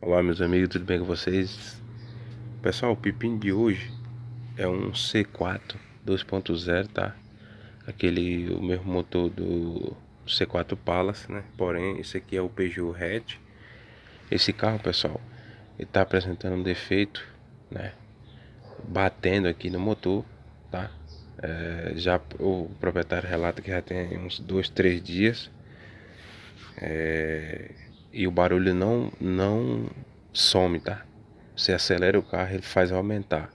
Olá meus amigos, tudo bem com vocês? Pessoal, o pepino de hoje é um C4 2.0, tá? O mesmo motor do C4 Palace, né? Porém, esse aqui é o Peugeot Hatch. Esse carro, pessoal, ele tá apresentando um defeito, né? Batendo aqui no motor, tá? Já o proprietário relata que já tem uns 2, 3 dias. E o barulho não some, tá? Você acelera o carro, ele faz aumentar.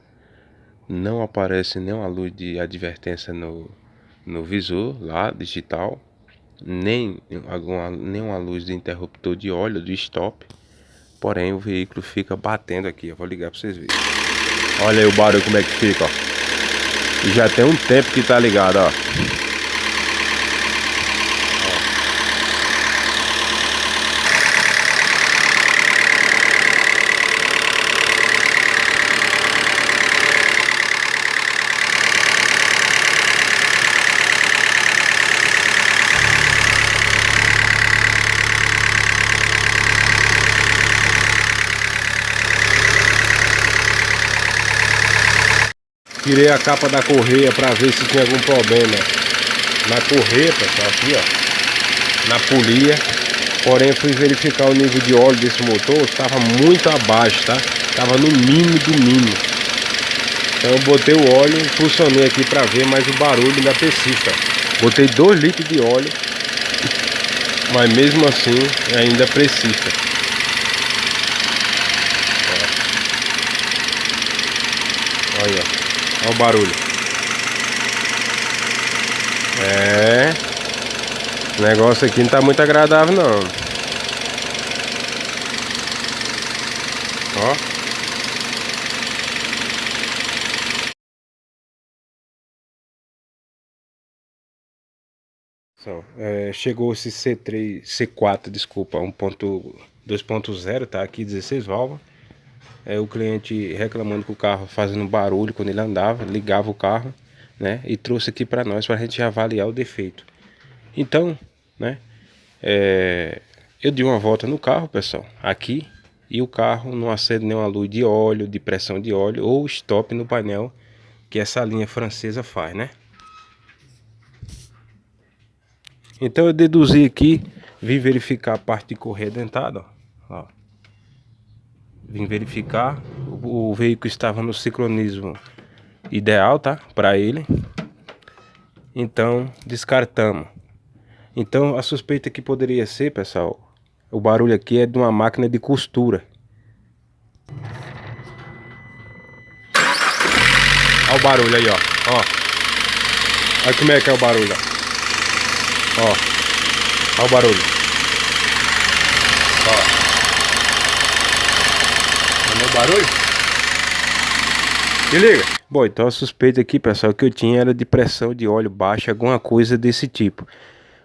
Não aparece nenhuma luz de advertência no visor lá, digital. Nenhuma luz de interruptor de óleo, de stop. Porém o veículo fica batendo aqui. Eu vou ligar pra vocês verem. Olha aí o barulho como é que fica, ó. E já tem um tempo que tá ligado, ó. Tirei a capa da correia para ver se tinha algum problema na correia, pessoal, aqui ó, na polia. Porém fui verificar o nível de óleo desse motor, estava muito abaixo, tá? Estava no mínimo do mínimo. Então eu botei o óleo, funcionei aqui para ver, mas o barulho ainda persiste, ó. Botei 2 litros de óleo, mas mesmo assim ainda persiste. Olha, olha o barulho. O negócio aqui não tá muito agradável não. Ó. Chegou esse C4, desculpa, 2.0, tá aqui 16 válvulas. O cliente reclamando que o carro fazendo barulho quando ele andava, ligava o carro, né? E trouxe aqui para nós, para a gente avaliar o defeito. Então, né? Eu dei uma volta no carro, pessoal, aqui, e o carro não acende nenhuma luz de óleo, de pressão de óleo ou stop no painel que essa linha francesa faz, né? Então eu deduzi aqui, vim verificar a parte de correia dentada, ó. Vim verificar, o veículo estava no sincronismo ideal, tá? Para ele. Então descartamos. Então a suspeita que poderia ser, pessoal, o barulho aqui é de uma máquina de costura. Olha o barulho aí, ó. Olha como é que é o barulho, ó. Olha o barulho. Ó. Olha o barulho. Se liga. Bom, então a suspeita aqui, pessoal, que eu tinha era de pressão de óleo baixa, alguma coisa desse tipo.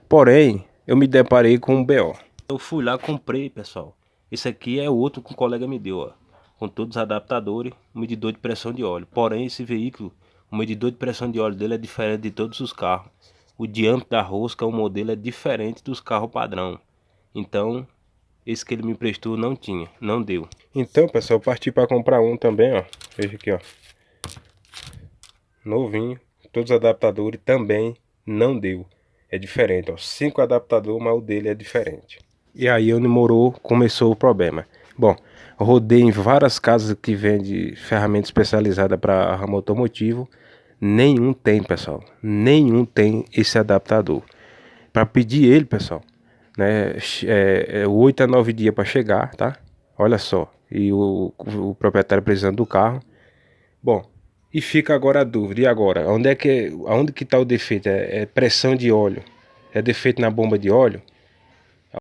Porém, eu me deparei com um BO. Eu fui lá, comprei, pessoal. Esse aqui é outro que um colega me deu, ó. Com todos os adaptadores, um medidor de pressão de óleo. Porém, esse veículo, o medidor de pressão de óleo dele é diferente de todos os carros. O diâmetro da rosca, o modelo é diferente dos carros padrão. Então, esse que ele me emprestou não tinha, não deu. Então, pessoal, eu parti para comprar um também, ó. Veja aqui, ó. Novinho, todos os adaptadores também não deu. É diferente, ó. 5 adaptadores, mas o dele é diferente. E aí onde morou, começou o problema. Bom, rodei em várias casas que vendem ferramenta especializada para ramo automotivo. Nenhum tem, pessoal. Nenhum tem esse adaptador. Para pedir ele, pessoal, né, 8 a 9 dias para chegar, tá? Olha só. E o proprietário precisando do carro. Bom, e fica agora a dúvida. E agora? Aonde que está o defeito? É pressão de óleo? É defeito na bomba de óleo?